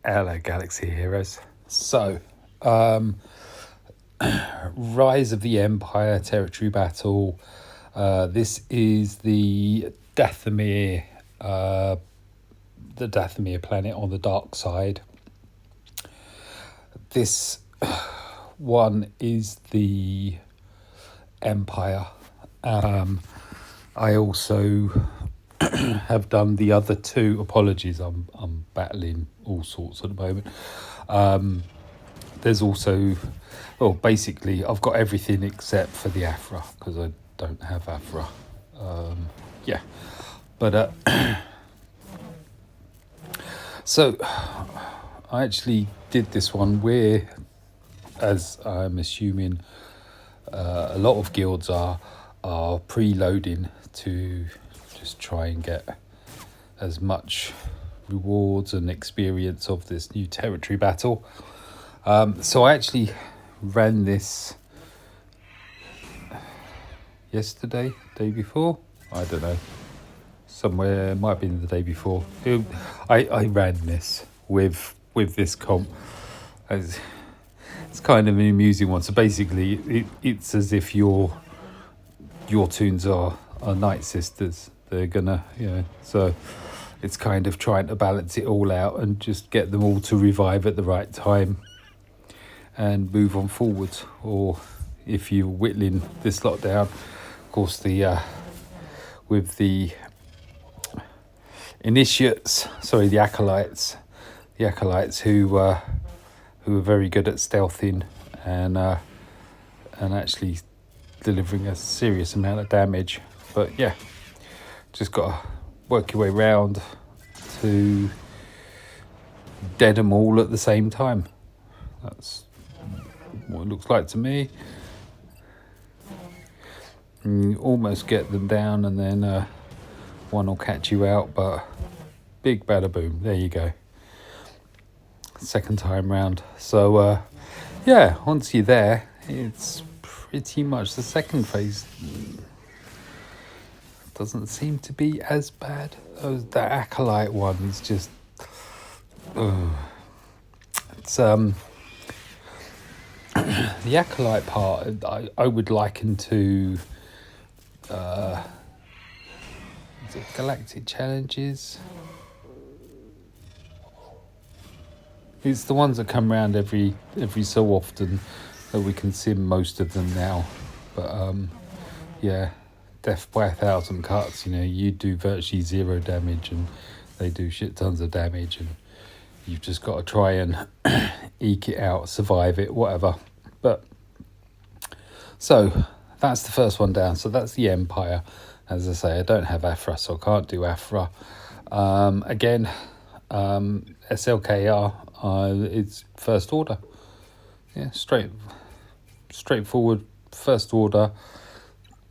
Hello, Galaxy Heroes. So, Rise of the Empire territory battle. This is the Dathomir, planet on the dark side. This one is the Empire. I also have done the other two. Apologies, I'm battling all sorts at the moment. There's also, well, basically, I've got everything except for the Afra because I don't have Afra. Yeah, but so I actually did this one where, as I'm assuming, a lot of guilds are preloading to just try and get as much rewards and experience of this new territory battle. So I actually ran this yesterday, day before, I don't know, somewhere, it might have been the day before. I ran this with this comp. It's kind of an amusing one. So basically, it's as if your tunes are Night Sisters. They're gonna, so it's kind of trying to balance it all out and just get them all to revive at the right time and move on forwards. Or if you're whittling this lot down, of course, with the initiates, the acolytes who are very good at stealthing and actually delivering a serious amount of damage. But yeah, just got to work your way around to dead them all at the same time. That's what it looks like to me. And you almost get them down, and then one will catch you out, but big bada boom, there you go. Second time round. So yeah, once you're there, it's pretty much the second phase. Doesn't seem to be as bad as the acolyte one. It's just it's the acolyte part I would liken to is it Galactic Challenges? It's the ones that come around every so often that we can sim most of them now. But yeah, death by 1,000 cuts. You do virtually zero damage, and they do shit tons of damage, and you've just got to try and eke it out, survive it, whatever. But so that's the first one down. So that's the Empire. As I say, I don't have Afra, so I can't do Afra. Again, SLKR, it's first order. Yeah, straightforward first order.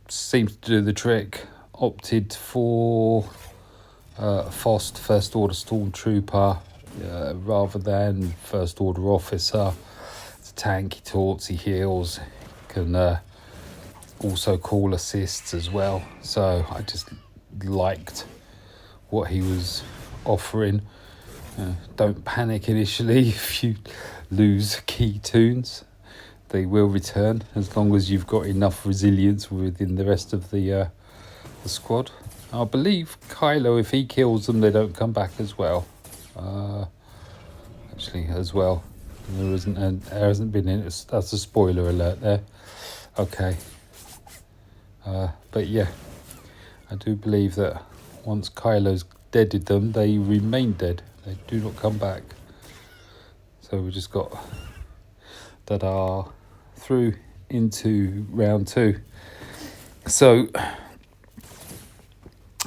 Seems to do the trick. Opted for FOST, first order stormtrooper, rather than first order officer. It's a tanky, tortsy heals. Can also call assists as well. So I just liked what he was offering. Don't panic initially if you lose key tunes. They will return as long as you've got enough resilience within the rest of the squad. I believe Kylo, if he kills them, they don't come back as well. Actually, as well, there hasn't been any. That's a spoiler alert there. Okay, but yeah, I do believe that once Kylo's deaded them, they remain dead. They do not come back. So we just got that are through into round 2. So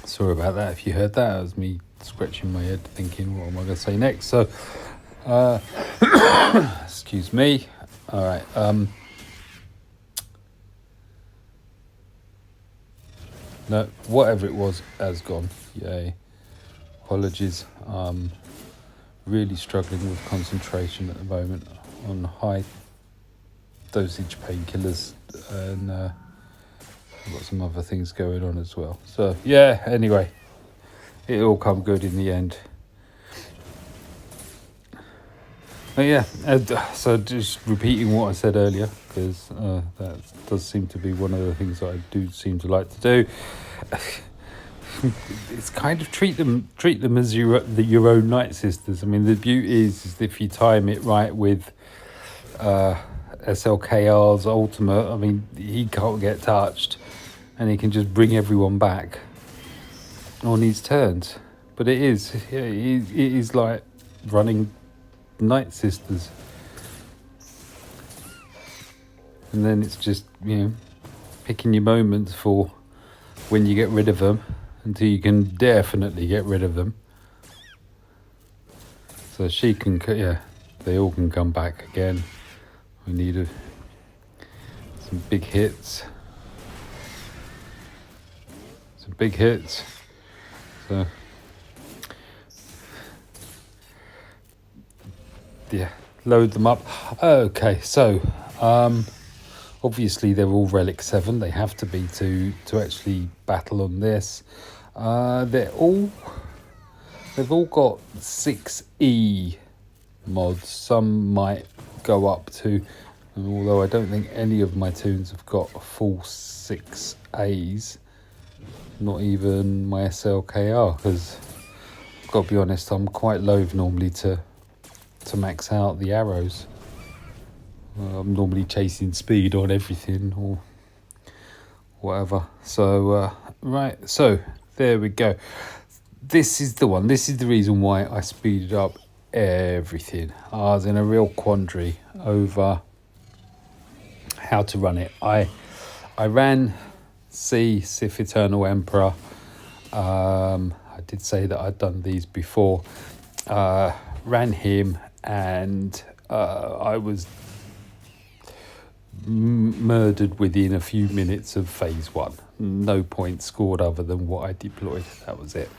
sorry about that if you heard that. It was me scratching my head thinking, what am I going to say next? So excuse me. All right. No, whatever it was has gone. Yay. Apologies. Really struggling with concentration at the moment on high dosage painkillers, and I've got some other things going on as well. So yeah, anyway, it all come good in the end. But yeah, so just repeating what I said earlier, because that does seem to be one of the things that I do seem to like to do. It's kind of treat them as your own Night Sisters. I mean, the beauty is if you time it right with SLKR's ultimate. I mean, he can't get touched, and he can just bring everyone back on his turns. But it is like running Night Sisters, and then it's just picking your moments for when you get rid of them until you can definitely get rid of them. So she can, they all can come back again. We need some big hits. Some big hits. So, yeah, load them up. Okay, so, obviously they're all Relic 7. They have to be to actually battle on this. They've all got 6E mods. Some might go up to, although I don't think any of my tunes have got a full 6As. Not even my SLKR, because I've got to be honest, I'm quite loath normally to max out the arrows. I'm normally chasing speed on everything or whatever. So, right, so there we go. This is the one. This is the reason why I speeded up everything. I was in a real quandary over how to run it. I ran Sith Eternal Emperor. I did say that I'd done these before. Ran him, and I was murdered within a few minutes of phase 1. No points scored other than what I deployed. That was it.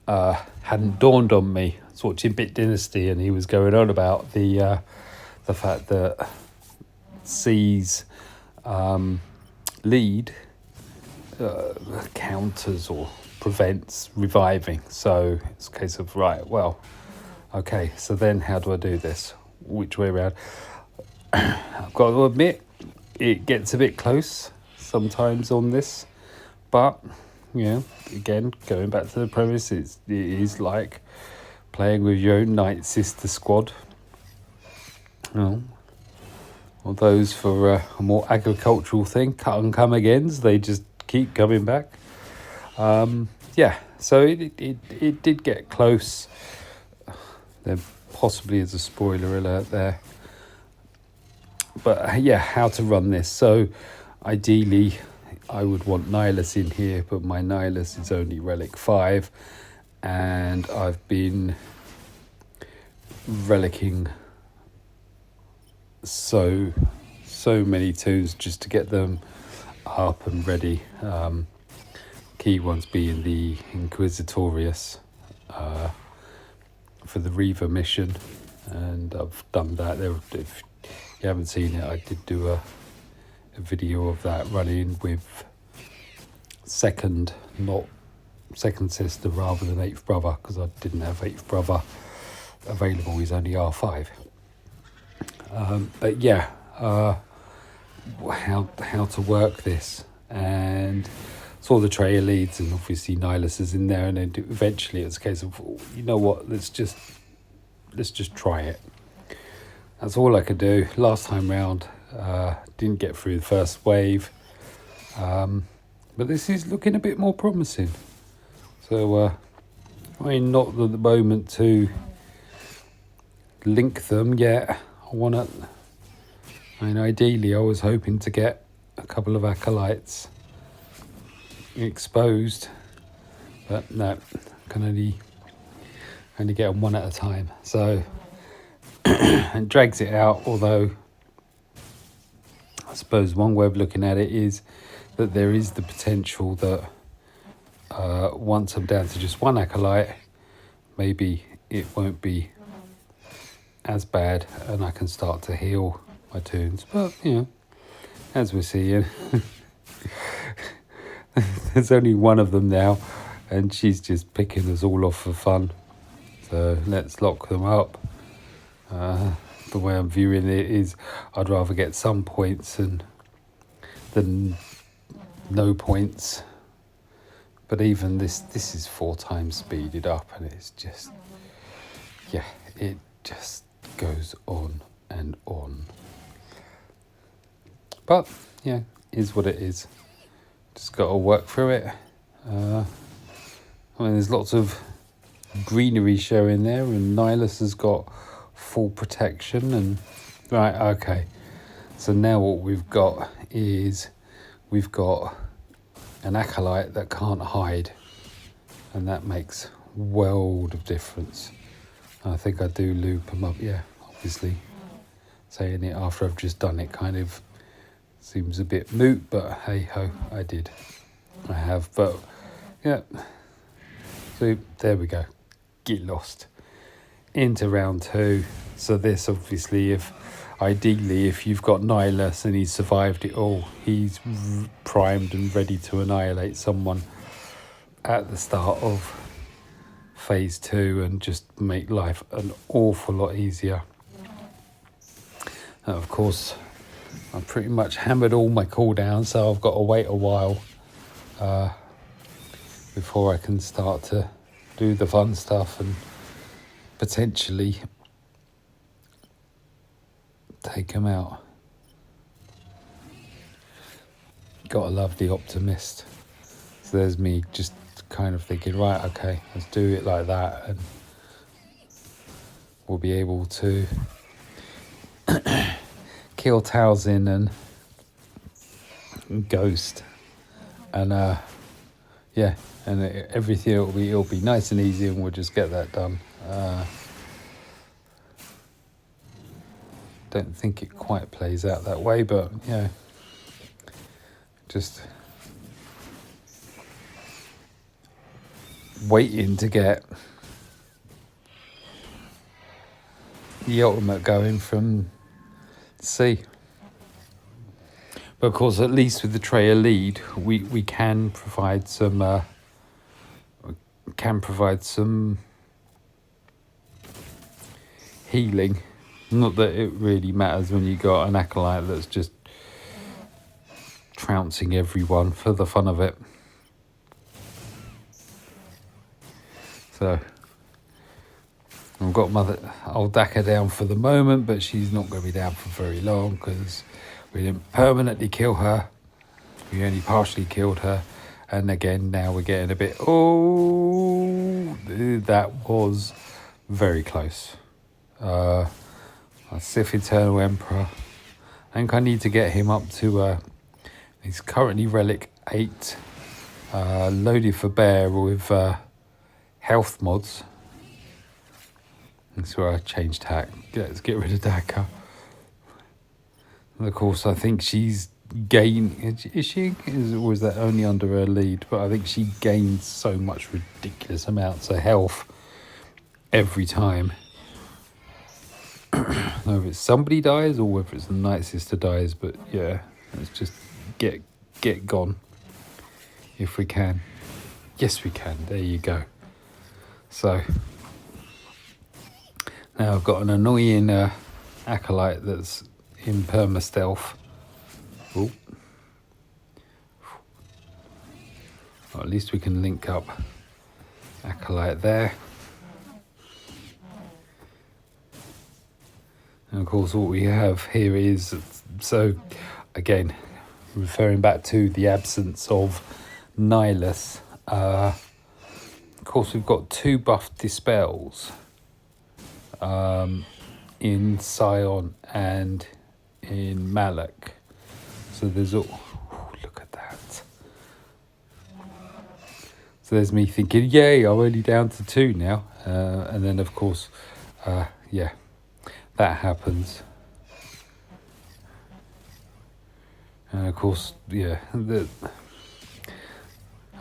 Hadn't dawned on me. I was watching Bit Dynasty, and he was going on about the fact that C's lead counters or prevents reviving. So it's a case of, right, well, okay, so then how do I do this? Which way around? I've got to admit, it gets a bit close sometimes on this, but again, going back to the premise, it is like playing with your own Night Sister squad. Or those for a more agricultural thing, cut and come agains, they just keep coming back. So it did get close. There possibly is a spoiler alert there. But how to run this. So ideally I would want Nihilus in here, but my Nihilus is only Relic 5, and I've been relicking so many tunes just to get them up and ready. Key ones being the Inquisitorius for the Reaver mission, and I've done that. If you haven't seen it, I did do a video of that running with second sister rather than 8th brother, because I didn't have 8th brother available. He's only R5. How to work this, and saw the Traya leads, and obviously Nihilus is in there, and then eventually it's a case of, you know what, let's just try it. That's all I could do. Last time round, didn't get through the first wave, but this is looking a bit more promising. So not at the moment to link them yet. Ideally I was hoping to get a couple of acolytes exposed, but no, can only get them one at a time. So and drags it out, although I suppose one way of looking at it is that there is the potential that once I'm down to just one acolyte, maybe it won't be as bad and I can start to heal my tunes. But as we're seeing, there's only one of them now, and she's just picking us all off for fun. So let's lock them up The way I'm viewing it is I'd rather get some points than no points. But even this is 4 times speeded up, and it's just, yeah, it just goes on and on. But yeah, is what it is. Just got to work through it. I mean, there's lots of greenery showing there, and Nihilus has got full protection. And right, okay. So now what we've got is we've got an acolyte that can't hide, and that makes world of difference. I think I do loop them up. Yeah, obviously saying it after I've just done it kind of seems a bit moot, but hey ho, I have. But yeah, so there we go. Get lost into round 2. So this obviously, ideally if you've got Nihilus and he's survived it all, he's primed and ready to annihilate someone at the start of phase 2 and just make life an awful lot easier. And of course, I've pretty much hammered all my cooldowns, so I've got to wait a while before I can start to do the fun stuff and potentially take them out. Gotta love the optimist. So there's me just kind of thinking, right, okay, let's do it like that, and we'll be able to kill Talzin and Ghost, and yeah, and everything it'll be nice and easy, and we'll just get that done. Don't think it quite plays out that way, but yeah, just waiting to get the ultimate going from C. But of course, at least with the Traya lead, we can provide some healing. Not that it really matters when you got an acolyte that's just trouncing everyone for the fun of it. So I've got old Daka down for the moment, but she's not going to be down for very long because we didn't permanently kill her. We only partially killed her. And again, now we're getting a bit, that was very close. Sith Eternal Emperor. I think I need to get him up to, he's currently Relic 8, loaded for bear with health mods. That's where I changed tack. Let's get rid of Daka. And of course, I think she's gained. Is she? Or is that only under her lead? But I think she gains so much ridiculous amounts of health every time. Whether it's somebody dies or whether it's the Night Sister dies, but yeah, let's just get gone if we can. Yes, we can. There you go. So now I've got an annoying acolyte that's in perma stealth. Oh. Well, at least we can link up acolyte there. And of course, what we have here is, so again, referring back to the absence of Nihilus. Of course, we've got 2 buffed dispels in Scion and in Malak. So there's look at that. So there's me thinking, yay, I'm only down to 2 now. And then of course, yeah, that happens. And of course, yeah, I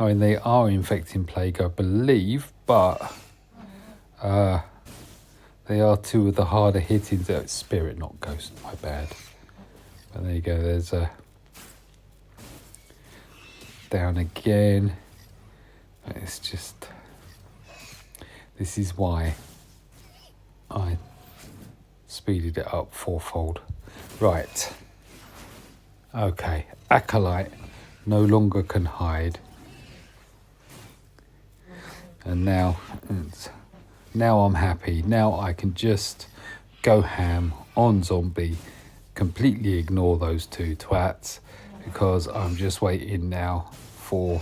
mean, they are infecting plague, I believe, but they are 2 of the harder hitting. Spirit, not ghost, my bad. But there you go, there's a down again. It's just, this is why I speeded it up fourfold. Right. Okay. Acolyte no longer can hide. And now I'm happy. Now I can just go ham on zombie, completely ignore those two twats, because I'm just waiting now for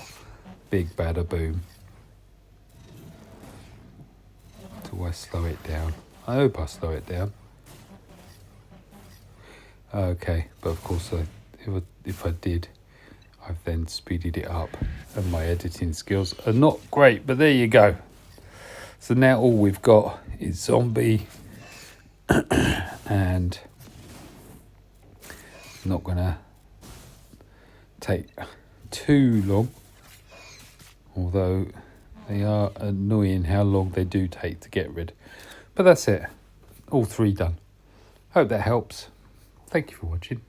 Big Bada Boom. Do I slow it down? I hope I slow it down. Okay, but of course if I did, I've then speeded it up, and my editing skills are not great, but there you go. So now all we've got is zombie, and not gonna take too long, although they are annoying how long they do take to get rid. But that's it, all three done. Hope that helps. Thank you for watching.